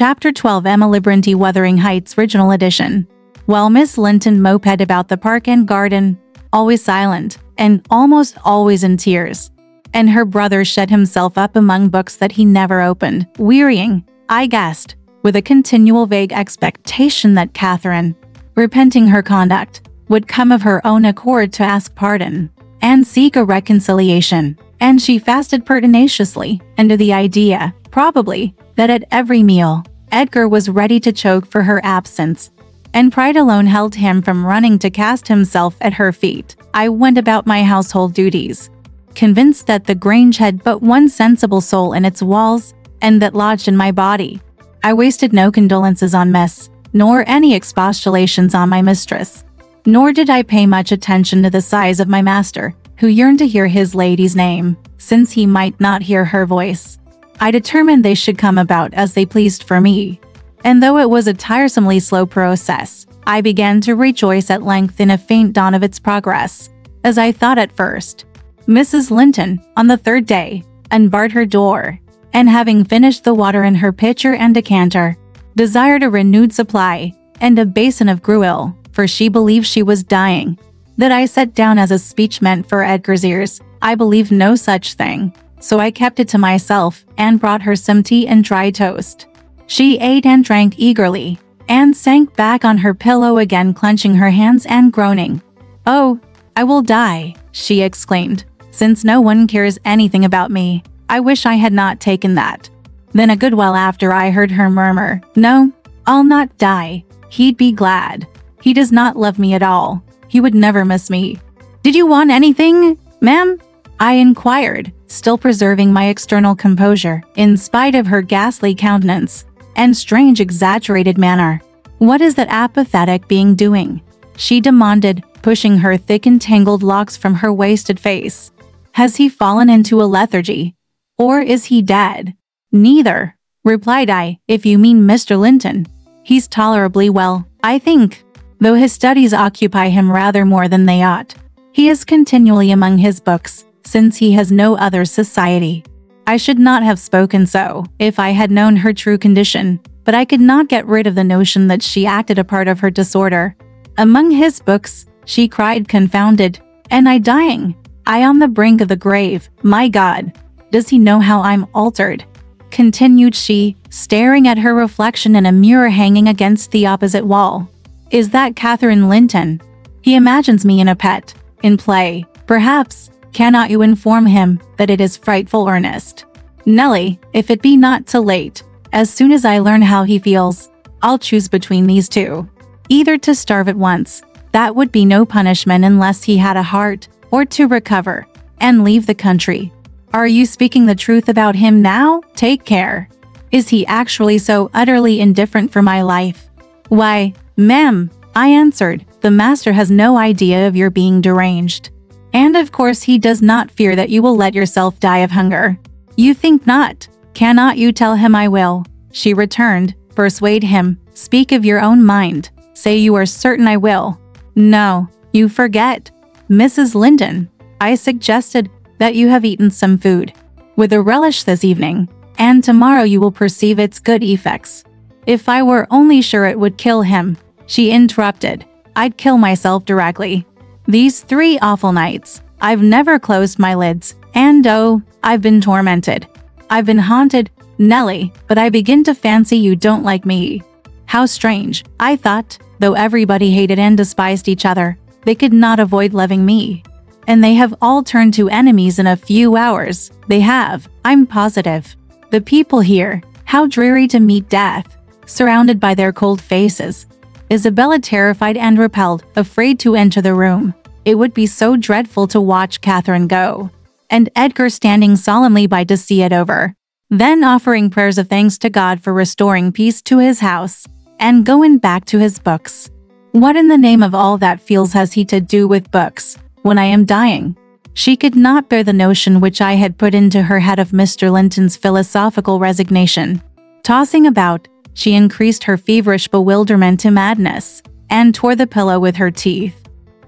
Chapter 12 EmilyBronte Wuthering Heights Original Edition. While Miss Linton moped about the park and garden, always silent, and almost always in tears, and her brother shut himself up among books that he never opened, wearying, I guessed, with a continual vague expectation that Catherine, repenting her conduct, would come of her own accord to ask pardon, and seek a reconciliation, and she fasted pertinaciously under the idea, probably, that at every meal, Edgar was ready to choke for her absence, and pride alone held him from running to cast himself at her feet. I went about my household duties, convinced that the Grange had but one sensible soul in its walls, and that lodged in my body. I wasted no condolences on Miss, nor any expostulations on my mistress, nor did I pay much attention to the sighs of my master, who yearned to hear his lady's name, since he might not hear her voice. I determined they should come about as they pleased for me, and though it was a tiresomely slow process, I began to rejoice at length in a faint dawn of its progress, as I thought at first. Mrs. Linton, on the third day, unbarred her door, and having finished the water in her pitcher and decanter, desired a renewed supply, and a basin of gruel, for she believed she was dying. That I set down as a speech meant for Edgar's ears. I believed no such thing, so I kept it to myself and brought her some tea and dry toast. She ate and drank eagerly, and sank back on her pillow again, clenching her hands and groaning. "Oh, I will die," she exclaimed, "since no one cares anything about me. I wish I had not taken that." Then a good while after I heard her murmur, "No, I'll not die. He'd be glad. He does not love me at all. He would never miss me." "Did you want anything, ma'am?" I inquired, still preserving my external composure, in spite of her ghastly countenance and strange exaggerated manner. "What is that apathetic being doing?" she demanded, pushing her thick and tangled locks from her wasted face. "Has he fallen into a lethargy? Or is he dead?" "Neither," replied I, "if you mean Mr. Linton. He's tolerably well, I think, though his studies occupy him rather more than they ought. He is continually among his books, since he has no other society." I should not have spoken so, if I had known her true condition, but I could not get rid of the notion that she acted a part of her disorder. "Among his books," she cried, confounded, "and I dying! I on the brink of the grave, my God! Does he know how I'm altered?" continued she, staring at her reflection in a mirror hanging against the opposite wall. "Is that Catherine Linton? He imagines me in a pet, in play, perhaps. Cannot you inform him that it is frightful earnest? Nelly, if it be not too late, as soon as I learn how he feels, I'll choose between these two. Either to starve at once, that would be no punishment unless he had a heart, or to recover, and leave the country." "Are you speaking the truth about him now? Take care. Is he actually so utterly indifferent for my life?" "Why, ma'am," I answered, "the master has no idea of your being deranged. And of course he does not fear that you will let yourself die of hunger." "You think not? Cannot you tell him I will?" she returned. "Persuade him. Speak of your own mind. Say you are certain I will." "No, you forget, Mrs. Linton. I suggested that you have eaten some food with a relish this evening, and tomorrow you will perceive its good effects." "If I were only sure it would kill him," she interrupted, "I'd kill myself directly. These 3 awful nights, I've never closed my lids, and oh, I've been tormented. I've been haunted, Nelly, but I begin to fancy you don't like me." How strange, I thought, though everybody hated and despised each other, they could not avoid loving me. And they have all turned to enemies in a few hours. They have, I'm positive. The people here, how dreary to meet death, surrounded by their cold faces. Isabella terrified and repelled, afraid to enter the room. It would be so dreadful to watch Catherine go, and Edgar standing solemnly by to see it over, then offering prayers of thanks to God for restoring peace to his house, and going back to his books. What in the name of all that feels has he to do with books, when I am dying? She could not bear the notion which I had put into her head of Mr. Linton's philosophical resignation. Tossing about, she increased her feverish bewilderment to madness, and tore the pillow with her teeth.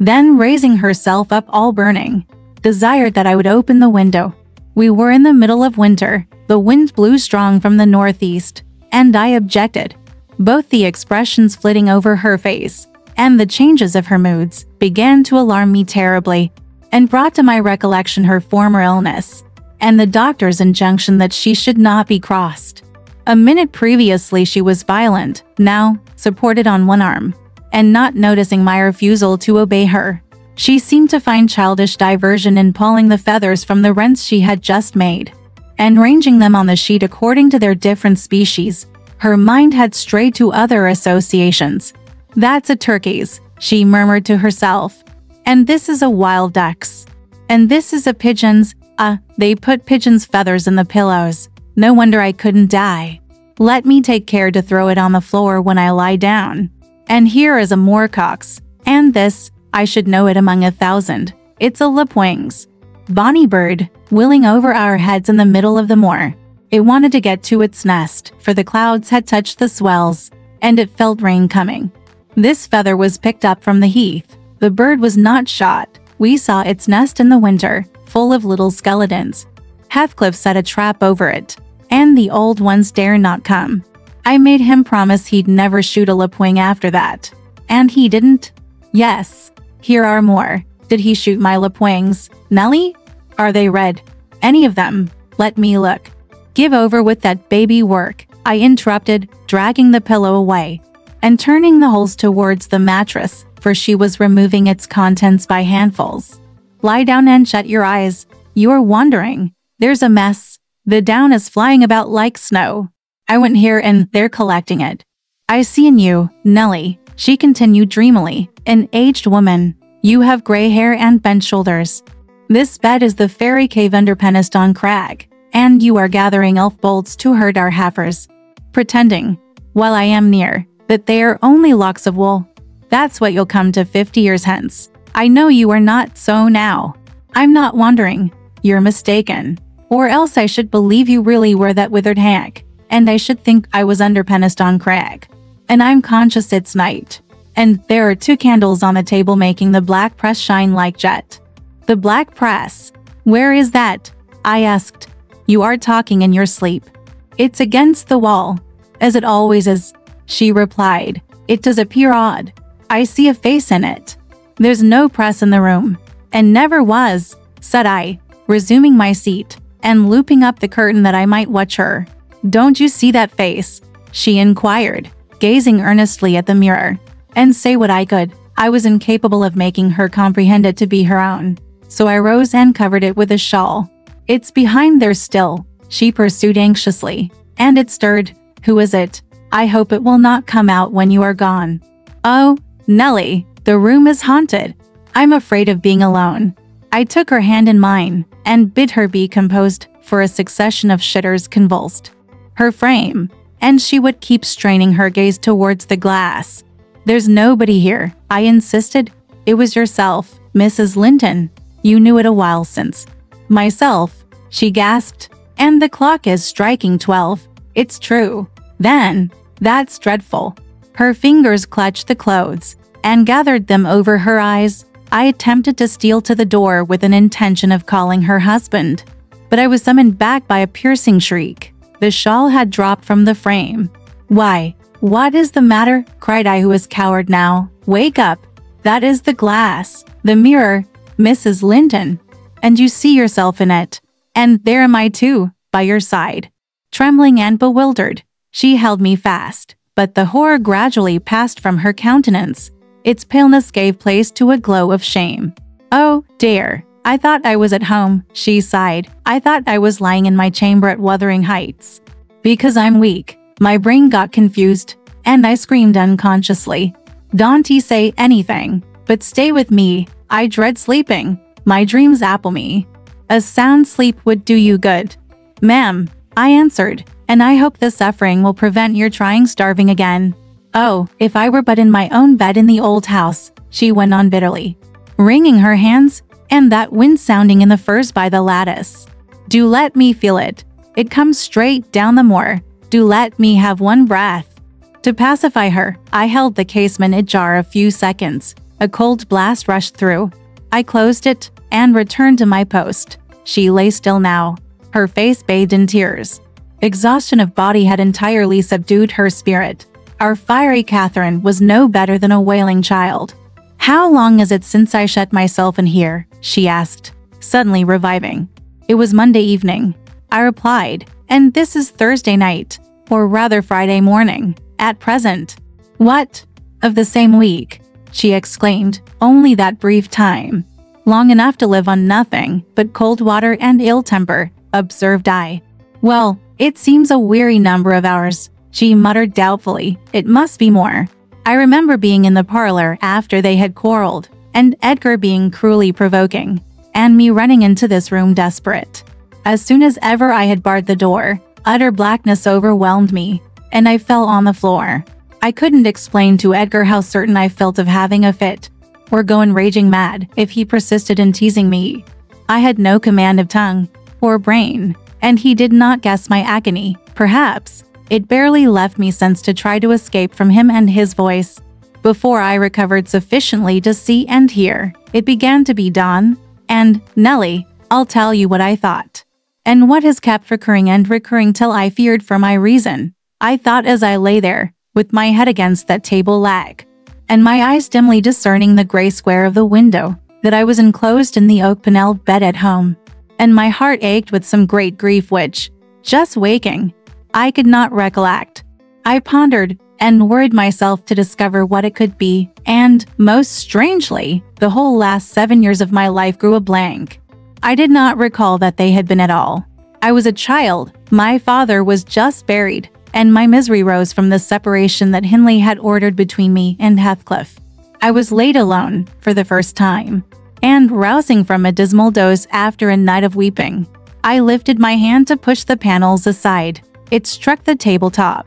Then, raising herself up all burning, desired that I would open the window. We were in the middle of winter, the wind blew strong from the northeast, and I objected. Both the expressions flitting over her face and the changes of her moods began to alarm me terribly, and brought to my recollection her former illness and the doctor's injunction that she should not be crossed. A minute previously she was violent, now supported on one arm, and not noticing my refusal to obey her, she seemed to find childish diversion in pulling the feathers from the rents she had just made, and ranging them on the sheet according to their different species. Her mind had strayed to other associations. "That's a turkey's," she murmured to herself. "And this is a wild duck's. And this is a pigeon's. They put pigeon's feathers in the pillows. No wonder I couldn't die. Let me take care to throw it on the floor when I lie down. And here is a moorcock's. And this, I should know it among 1,000. It's a lapwing's. Bonny bird, wheeling over our heads in the middle of the moor. It wanted to get to its nest, for the clouds had touched the swells, and it felt rain coming. This feather was picked up from the heath. The bird was not shot. We saw its nest in the winter, full of little skeletons. Heathcliff set a trap over it, and the old ones dare not come. I made him promise he'd never shoot a lapwing after that. And he didn't? Yes. Here are more. Did he shoot my lapwings, Nellie? Are they red? Any of them? Let me look. Give over with that baby work, I interrupted, dragging the pillow away and turning the holes towards the mattress, for she was removing its contents by handfuls. Lie down and shut your eyes. You're wandering. There's a mess. The down is flying about like snow. I went here and they're collecting it. I see in you, Nellie, she continued dreamily, an aged woman. You have gray hair and bent shoulders. This bed is the fairy cave under Penistone Crag, and you are gathering elf bolts to herd our heifers, pretending, while I am near, that they are only locks of wool. That's what you'll come to 50 years hence. I know you are not so now. I'm not wandering. You're mistaken. Or else I should believe you really were that withered hag, and I should think I was under Penistone Crag. And I'm conscious it's night. And there are 2 candles on the table making the black press shine like jet. The black press? Where is that? I asked. You are talking in your sleep. It's against the wall, as it always is, she replied. It does appear odd. I see a face in it. There's no press in the room, and never was, said I, resuming my seat and looping up the curtain that I might watch her. Don't you see that face? She inquired, gazing earnestly at the mirror. And say what I could, I was incapable of making her comprehend it to be her own. So I rose and covered it with a shawl. It's behind there still, she pursued anxiously. And it stirred. Who is it? I hope it will not come out when you are gone. Oh, Nellie, the room is haunted. I'm afraid of being alone. I took her hand in mine and bid her be composed, for a succession of shudders convulsed her frame, and she would keep straining her gaze towards the glass. There's nobody here, I insisted. It was yourself, Mrs. Linton. You knew it a while since. Myself, she gasped. And the clock is striking 12. It's true. Then, that's dreadful. Her fingers clutched the clothes and gathered them over her eyes. I attempted to steal to the door with an intention of calling her husband, but I was summoned back by a piercing shriek. The shawl had dropped from the frame. Why, what is the matter? Cried I, who was coward now. Wake up. That is the glass, the mirror, Mrs. Linton. And you see yourself in it. And there am I too, by your side. Trembling and bewildered, she held me fast, but the horror gradually passed from her countenance. Its paleness gave place to a glow of shame. Oh, dear. I thought I was at home, she sighed. I thought I was lying in my chamber at Wuthering Heights. Because I'm weak, my brain got confused, and I screamed unconsciously. Don't say anything, but stay with me. I dread sleeping. My dreams apple me. A sound sleep would do you good. Ma'am, I answered, and I hope the suffering will prevent your trying starving again. Oh, if I were but in my own bed in the old house, she went on bitterly, wringing her hands, and that wind sounding in the firs by the lattice. Do let me feel it. It comes straight down the moor. Do let me have one breath. To pacify her, I held the casement ajar a few seconds. A cold blast rushed through. I closed it and returned to my post. She lay still now, her face bathed in tears. Exhaustion of body had entirely subdued her spirit. Our fiery Catherine was no better than a wailing child. "How long is it since I shut myself in here?" she asked, suddenly reviving. "It was Monday evening," I replied, "and this is Thursday night, or rather Friday morning, at present." "What? Of the same week?" she exclaimed. "Only that brief time." "Long enough to live on nothing but cold water and ill temper," observed I. "Well, it seems a weary number of hours," she muttered doubtfully. "It must be more." I remember being in the parlor after they had quarreled, and Edgar being cruelly provoking, and me running into this room desperate. As soon as ever I had barred the door, utter blackness overwhelmed me, and I fell on the floor. I couldn't explain to Edgar how certain I felt of having a fit, or going raging mad if he persisted in teasing me. I had no command of tongue or brain, and he did not guess my agony. Perhaps it barely left me sense to try to escape from him and his voice. Before I recovered sufficiently to see and hear, it began to be dawn, and, Nellie, I'll tell you what I thought. And what has kept recurring and recurring till I feared for my reason. I thought as I lay there, with my head against that table leg, and my eyes dimly discerning the gray square of the window, that I was enclosed in the oak-paneled bed at home, and my heart ached with some great grief which, just waking, I could not recollect. I pondered and worried myself to discover what it could be, and, most strangely, the whole last 7 years of my life grew a blank. I did not recall that they had been at all. I was a child, my father was just buried, and my misery rose from the separation that Hindley had ordered between me and Heathcliff. I was laid alone, for the first time, and rousing from a dismal doze after a night of weeping, I lifted my hand to push the panels aside. It struck the tabletop.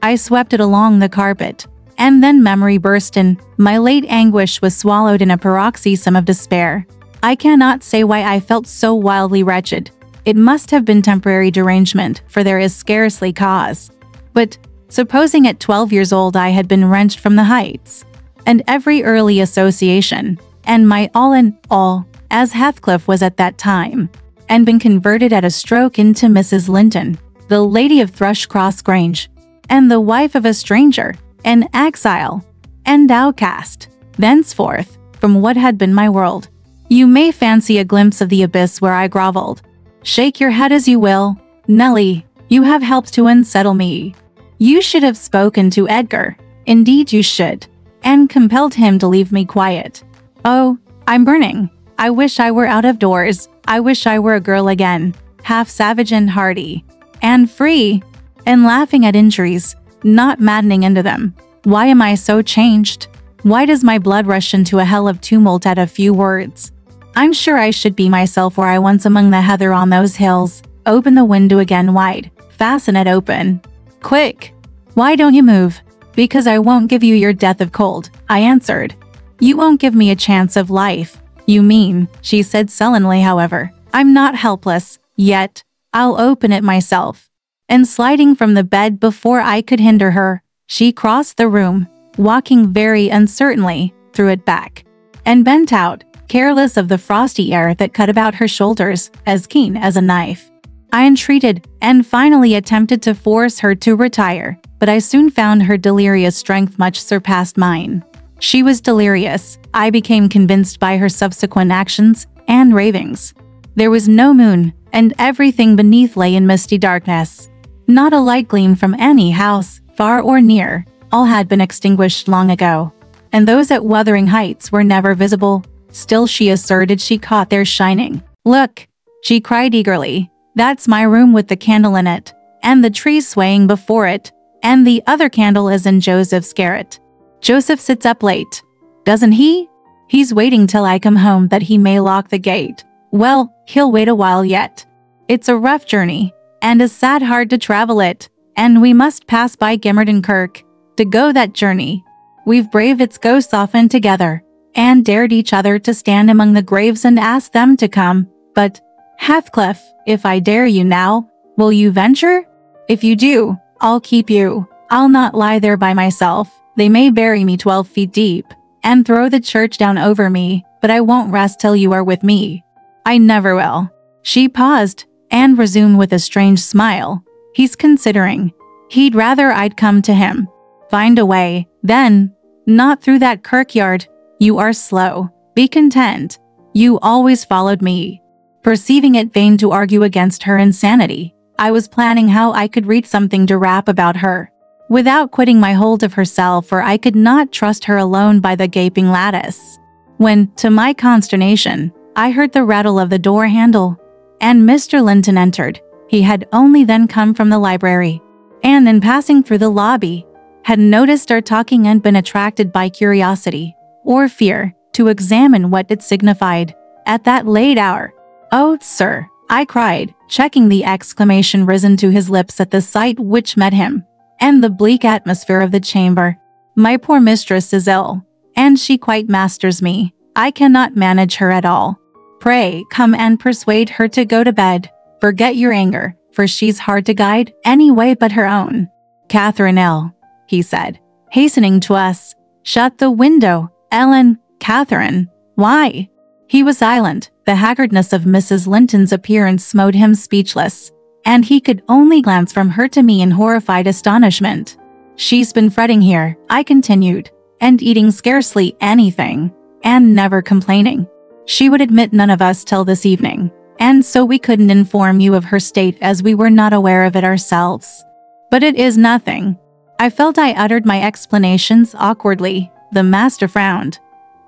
I swept it along the carpet, and then memory burst in. My late anguish was swallowed in a paroxysm of despair. I cannot say why I felt so wildly wretched. It must have been temporary derangement, for there is scarcely cause. But, supposing at 12 years old I had been wrenched from the heights, and every early association, and my all in all, as Heathcliff was at that time, and been converted at a stroke into Mrs. Linton, the lady of Thrushcross Grange, and the wife of a stranger, an exile, and outcast, thenceforth, from what had been my world. You may fancy a glimpse of the abyss where I groveled. Shake your head as you will, Nellie, you have helped to unsettle me. You should have spoken to Edgar, indeed you should, and compelled him to leave me quiet. Oh, I'm burning. I wish I were out of doors. I wish I were a girl again, half savage and hardy, and free, and laughing at injuries, not maddening into them. Why am I so changed? Why does my blood rush into a hell of tumult at a few words? I'm sure I should be myself were I once among the heather on those hills. Open the window again wide. Fasten it open. Quick! Why don't you move? Because I won't give you your death of cold, I answered. You won't give me a chance of life. You mean, she said sullenly however. I'm not helpless, yet. I'll open it myself. And sliding from the bed before I could hinder her, she crossed the room, walking very uncertainly, threw it back, and bent out, careless of the frosty air that cut about her shoulders, as keen as a knife. I entreated, and finally attempted to force her to retire, but I soon found her delirious strength much surpassed mine. She was delirious, I became convinced by her subsequent actions and ravings. There was no moon, and everything beneath lay in misty darkness. Not a light gleam from any house, far or near, all had been extinguished long ago, and those at Wuthering Heights were never visible. Still she asserted she caught their shining. Look, she cried eagerly, that's my room with the candle in it, and the tree swaying before it, and the other candle is in Joseph's garret. Joseph sits up late, doesn't he? He's waiting till I come home that he may lock the gate. Well, he'll wait a while yet. It's a rough journey, and a sad hard to travel it, and we must pass by Gimmerton Kirk. To go that journey, we've braved its ghosts often together, and dared each other to stand among the graves and ask them to come. But, Heathcliff, if I dare you now, will you venture? If you do, I'll keep you. I'll not lie there by myself. They may bury me 12 feet deep, and throw the church down over me, but I won't rest till you are with me. I never will. She paused, and resumed with a strange smile. He's considering. He'd rather I'd come to him. Find a way, then. Not through that kirkyard. You are slow. Be content. You always followed me. Perceiving it vain to argue against her insanity, I was planning how I could read something to rap about her, without quitting my hold of herself, for I could not trust her alone by the gaping lattice. When, to my consternation, I heard the rattle of the door handle, and Mr. Linton entered. He had only then come from the library, and in passing through the lobby, had noticed our talking and been attracted by curiosity, or fear, to examine what it signified, at that late hour. "Oh, sir," I cried, checking the exclamation risen to his lips at the sight which met him, and the bleak atmosphere of the chamber. "My poor mistress is ill, and she quite masters me. I cannot manage her at all. Pray come and persuade her to go to bed. Forget your anger, for she's hard to guide any way but her own." "Catherine ill," he said, hastening to us. "Shut the window, Ellen." "Catherine? Why?" He was silent. The haggardness of Mrs. Linton's appearance smote him speechless, and he could only glance from her to me in horrified astonishment. "She's been fretting here," I continued, "and eating scarcely anything, and never complaining. She would admit none of us till this evening, and so we couldn't inform you of her state as we were not aware of it ourselves. But it is nothing." I felt I uttered my explanations awkwardly. The master frowned.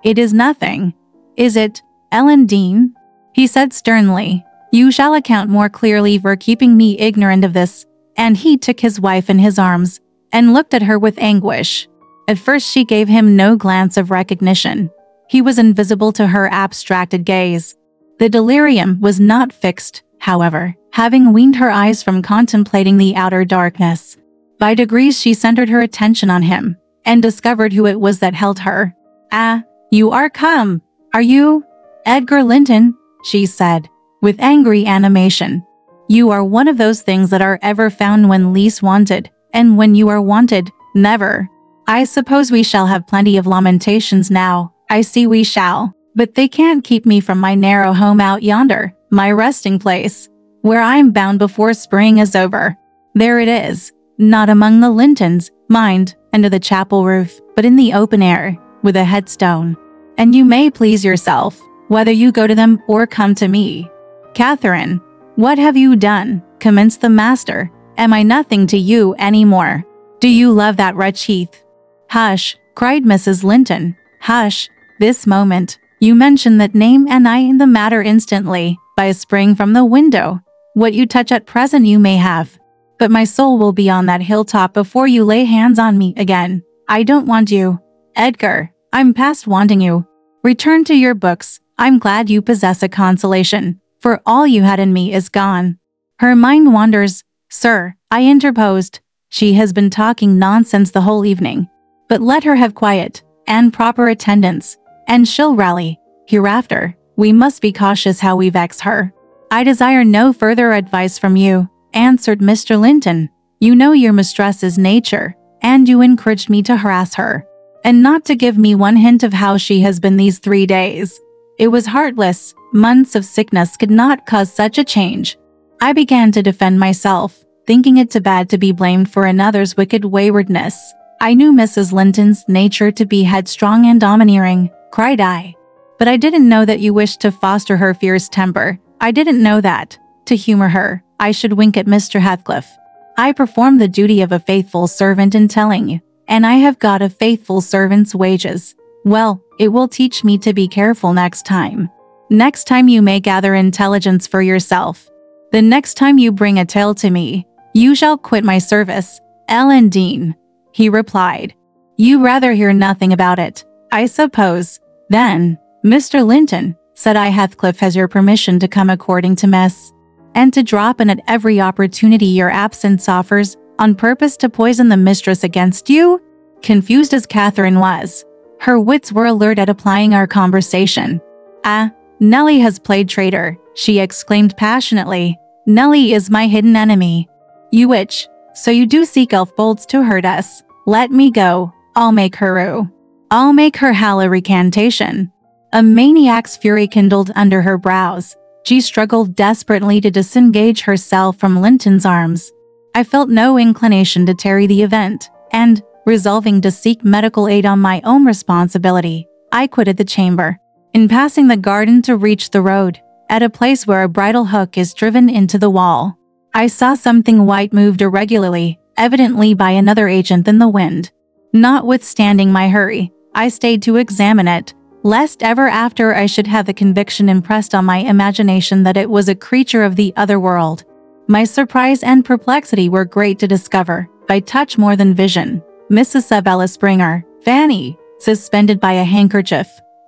"It is nothing, is it, Ellen Dean?" he said sternly. "You shall account more clearly for keeping me ignorant of this." And he took his wife in his arms, and looked at her with anguish. At first she gave him no glance of recognition. He was invisible to her abstracted gaze. The delirium was not fixed, however, having weaned her eyes from contemplating the outer darkness. By degrees she centered her attention on him, and discovered who it was that held her. "Ah, you are come, are you? Edgar Linton," she said, with angry animation. "You are one of those things that are ever found when least wanted, and when you are wanted, never. I suppose we shall have plenty of lamentations now. I see we shall, but they can't keep me from my narrow home out yonder, my resting place, where I'm bound before spring is over. There it is, not among the Lintons, mind, under the chapel roof, but in the open air, with a headstone. And you may please yourself, whether you go to them or come to me." "Catherine, what have you done?" commenced the master. "Am I nothing to you any more? Do you love that wretch Heath?" "Hush," cried Mrs. Linton. "Hush. This moment. You mention that name and I in the matter instantly, by a spring from the window. What you touch at present you may have, but my soul will be on that hilltop before you lay hands on me again. I don't want you, Edgar. I'm past wanting you. Return to your books. I'm glad you possess a consolation, for all you had in me is gone." "Her mind wanders, sir," I interposed. "She has been talking nonsense the whole evening. But let her have quiet, and proper attendance, and she'll rally. Hereafter, we must be cautious how we vex her." "I desire no further advice from you," answered Mr. Linton. "You know your mistress's nature, and you encouraged me to harass her, and not to give me one hint of how she has been these 3 days. It was heartless. Months of sickness could not cause such a change." I began to defend myself, thinking it too bad to be blamed for another's wicked waywardness. "I knew Mrs. Linton's nature to be headstrong and domineering," cried I. "But I didn't know that you wished to foster her fierce temper. I didn't know that, to humor her, I should wink at Mr. Heathcliff. I perform the duty of a faithful servant in telling you, and I have got a faithful servant's wages. Well, it will teach me to be careful next time. Next time you may gather intelligence for yourself. The next time you bring a tale to me, you shall quit my service, Ellen Dean," he replied. "You rather hear nothing about it, I suppose. Then, Mr. Linton," said I, "Heathcliff has your permission to come according to Miss, and to drop in at every opportunity your absence offers, on purpose to poison the mistress against you?" Confused as Catherine was, her wits were alert at applying our conversation. "Ah, Nellie has played traitor," she exclaimed passionately. "Nellie is my hidden enemy. You witch, so you do seek elf-bolts to hurt us. Let me go. I'll make her rue. I'll make her howl a recantation." A maniac's fury kindled under her brows. She struggled desperately to disengage herself from Linton's arms. I felt no inclination to tarry the event, and, resolving to seek medical aid on my own responsibility, I quitted the chamber. In passing the garden to reach the road, at a place where a bridle hook is driven into the wall, I saw something white moved irregularly, evidently by another agent than the wind. Notwithstanding my hurry, I stayed to examine it, lest ever after I should have the conviction impressed on my imagination that it was a creature of the other world. My surprise and perplexity were great to discover, by touch more than vision, Miss Isabella Springer, Fanny, suspended by a handkerchief,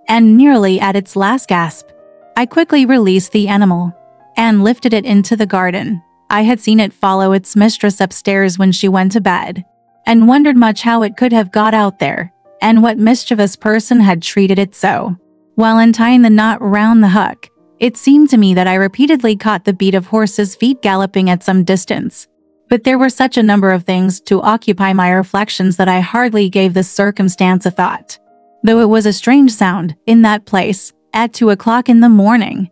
and nearly at its last gasp. I quickly released the animal, and lifted it into the garden. I had seen it follow its mistress upstairs when she went to bed, and wondered much how it could have got out there, and what mischievous person had treated it so. While untying the knot round the hook, it seemed to me that I repeatedly caught the beat of horses' feet galloping at some distance. But there were such a number of things to occupy my reflections that I hardly gave this circumstance a thought. Though it was a strange sound, in that place, at 2 o'clock in the morning.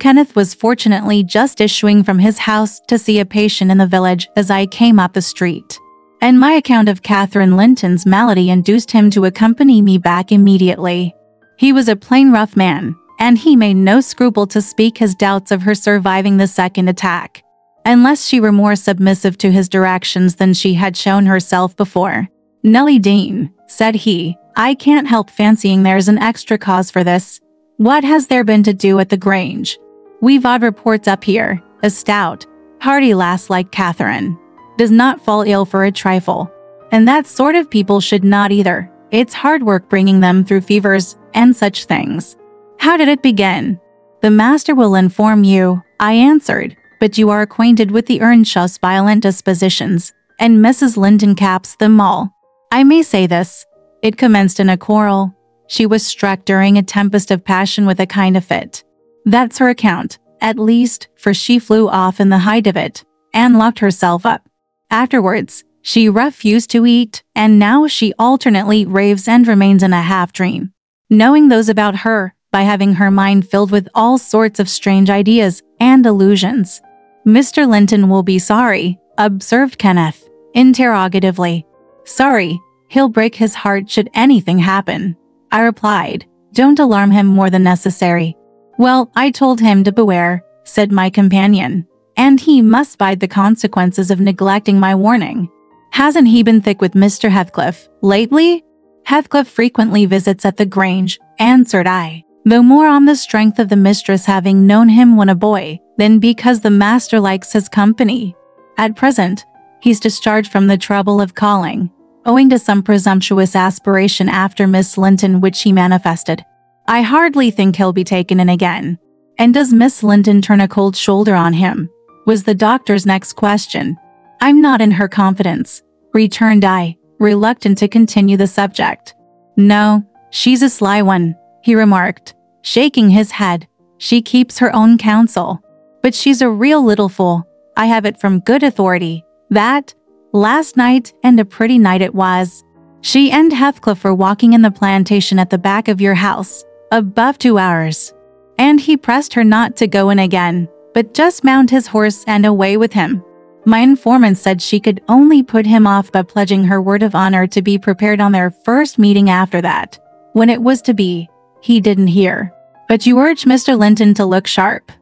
Kenneth was fortunately just issuing from his house to see a patient in the village as I came up the street, and my account of Catherine Linton's malady induced him to accompany me back immediately. He was a plain rough man, and he made no scruple to speak his doubts of her surviving the second attack, unless she were more submissive to his directions than she had shown herself before. "Nellie Dean," said he, "I can't help fancying there's an extra cause for this. What has there been to do at the Grange? We've odd reports up here. A stout, hearty lass like Catherine does not fall ill for a trifle. And that sort of people should not either. It's hard work bringing them through fevers and such things." "How did it begin?" "The master will inform you," I answered, "but you are acquainted with the Earnshaw's violent dispositions, and Mrs. Linton caps them all. I may say this. It commenced in a quarrel. She was struck during a tempest of passion with a kind of fit. That's her account, at least, for she flew off in the height of it, and locked herself up. Afterwards, she refused to eat, and now she alternately raves and remains in a half-dream, knowing those about her, by having her mind filled with all sorts of strange ideas and illusions." "Mr. Linton will be sorry," observed Kenneth, interrogatively. "Sorry? He'll break his heart should anything happen," I replied. "Don't alarm him more than necessary." "Well, I told him to beware," said my companion, "and he must bide the consequences of neglecting my warning." "Hasn't he been thick with Mr. Heathcliff lately?" "Heathcliff frequently visits at the Grange," answered I, "though more on the strength of the mistress having known him when a boy, than because the master likes his company. At present, he's discharged from the trouble of calling, owing to some presumptuous aspiration after Miss Linton which he manifested. I hardly think he'll be taken in again." "And does Miss Linton turn a cold shoulder on him?" was the doctor's next question. "I'm not in her confidence," returned I, reluctant to continue the subject. "No, she's a sly one," he remarked, shaking his head. "She keeps her own counsel. But she's a real little fool. I have it from good authority, that, last night, and a pretty night it was, she and Heathcliff were walking in the plantation at the back of your house, above 2 hours. And he pressed her not to go in again, but just mount his horse and away with him. My informant said she could only put him off by pledging her word of honor to be prepared on their first meeting after that. When it was to be, he didn't hear. But you urged Mr. Linton to look sharp."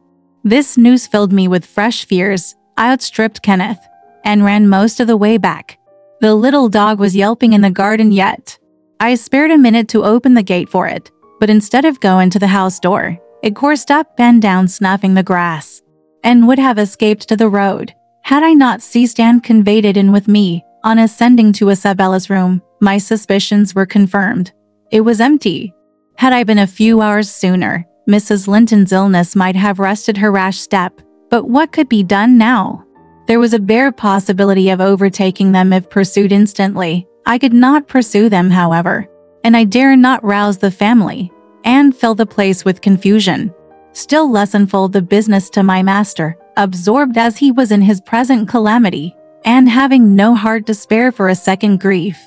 This news filled me with fresh fears. I outstripped Kenneth, and ran most of the way back. The little dog was yelping in the garden yet. I spared a minute to open the gate for it, but instead of going to the house door, it coursed up and down snuffing the grass, and would have escaped to the road, had I not seized and conveyed it in with me. On ascending to Isabella's room, my suspicions were confirmed. It was empty. Had I been a few hours sooner, Mrs. Linton's illness might have arrested her rash step, but what could be done now? There was a bare possibility of overtaking them if pursued instantly. I could not pursue them, however, and I dare not rouse the family, and fill the place with confusion. Still less unfold the business to my master, absorbed as he was in his present calamity, and having no heart to spare for a second grief.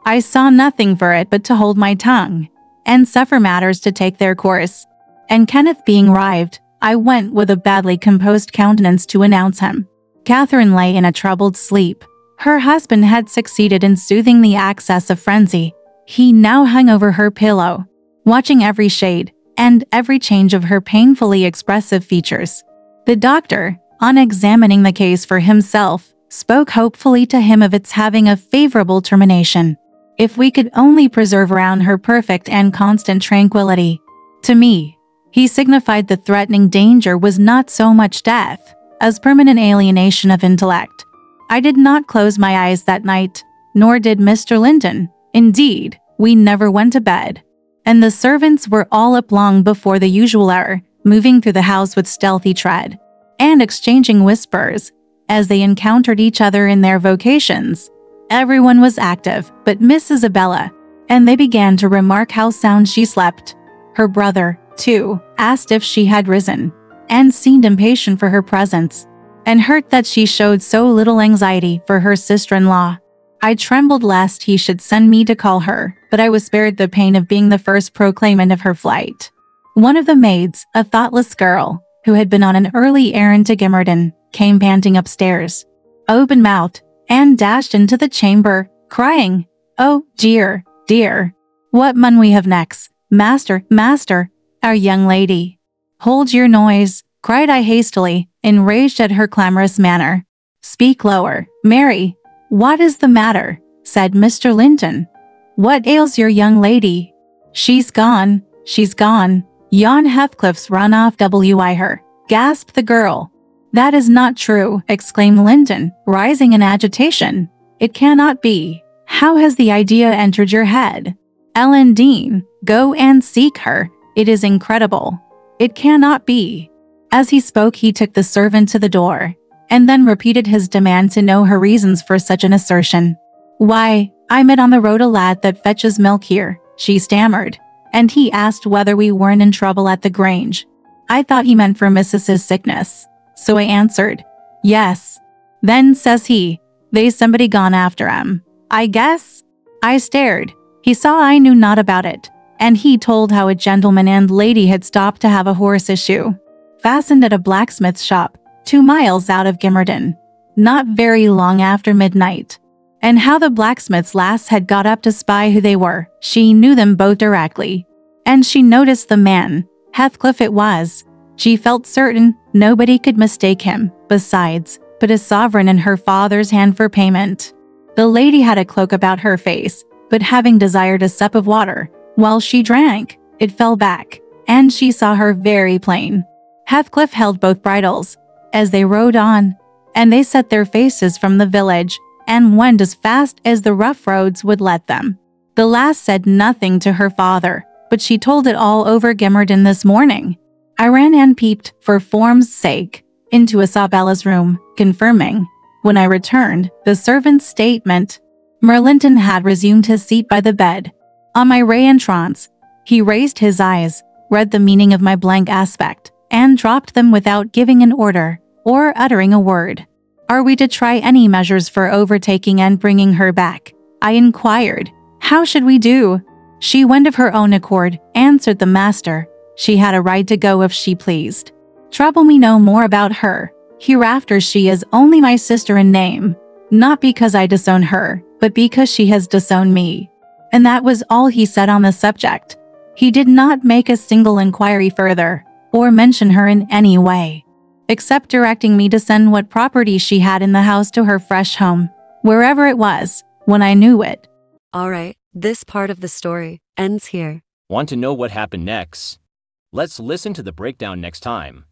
I saw nothing for it but to hold my tongue, and suffer matters to take their course. And Kenneth being arrived, I went with a badly composed countenance to announce him. Catherine lay in a troubled sleep. Her husband had succeeded in soothing the access of frenzy. He now hung over her pillow, watching every shade and every change of her painfully expressive features. The doctor, on examining the case for himself, spoke hopefully to him of its having a favorable termination, if we could only preserve around her perfect and constant tranquility. To me, he signified the threatening danger was not so much death as permanent alienation of intellect. I did not close my eyes that night, nor did Mr. Linton. Indeed, we never went to bed, and the servants were all up long before the usual hour, moving through the house with stealthy tread, and exchanging whispers as they encountered each other in their vocations. Everyone was active but Miss Isabella, and they began to remark how sound she slept. Her brother, too, asked if she had risen, and seemed impatient for her presence, and hurt that she showed so little anxiety for her sister-in-law. I trembled lest he should send me to call her, but I was spared the pain of being the first proclaimant of her flight. One of the maids, a thoughtless girl, who had been on an early errand to Gimmerton, came panting upstairs, open-mouthed, and dashed into the chamber, crying, "Oh, dear, dear! What mun we have next? Master, master, our young lady!" "Hold your noise," cried I hastily, enraged at her clamorous manner. "Speak lower, Mary. What is the matter?" said Mr. Linton. "What ails your young lady?" She's gone. Yon Heathcliff's run off wi her," gasped the girl. "That is not true," exclaimed Linton, rising in agitation. "It cannot be. How has the idea entered your head? Ellen Dean, go and seek her. It is incredible. It cannot be." As he spoke, he took the servant to the door, and then repeated his demand to know her reasons for such an assertion. "Why, I met on the road a lad that fetches milk here," she stammered, "and he asked whether we weren't in trouble at the Grange. I thought he meant for Mrs.'s sickness, so I answered, 'Yes.' Then says he, 'They's somebody gone after 'em, I guess.' I stared. He saw I knew not about it, and he told how a gentleman and lady had stopped to have a horse issue, fastened at a blacksmith's shop, 2 miles out of Gimmerton, not very long after midnight, and how the blacksmith's lass had got up to spy who they were. She knew them both directly, and she noticed the man. Heathcliff it was. She felt certain nobody could mistake him. Besides, put a sovereign in her father's hand for payment. The lady had a cloak about her face, but having desired a sup of water, while she drank, it fell back, and she saw her very plain. Heathcliff held both bridles as they rode on, and they set their faces from the village, and went as fast as the rough roads would let them. The lass said nothing to her father, but she told it all over Gimmerton this morning. I ran and peeped, for form's sake, into Isabella's room, confirming, when I returned, the servant's statement. Merlinton had resumed his seat by the bed. On my re-entrance, he raised his eyes, read the meaning of my blank aspect, and dropped them without giving an order or uttering a word. "Are we to try any measures for overtaking and bringing her back?" I inquired. "How should we do?" "She went of her own accord," answered the master. "She had a right to go if she pleased. Trouble me no more about her. Hereafter she is only my sister in name, not because I disown her, but because she has disowned me." And that was all he said on the subject. He did not make a single inquiry further, or mention her in any way, except directing me to send what property she had in the house to her fresh home, wherever it was, when I knew it. All right, this part of the story ends here. Want to know what happened next? Let's listen to the breakdown next time.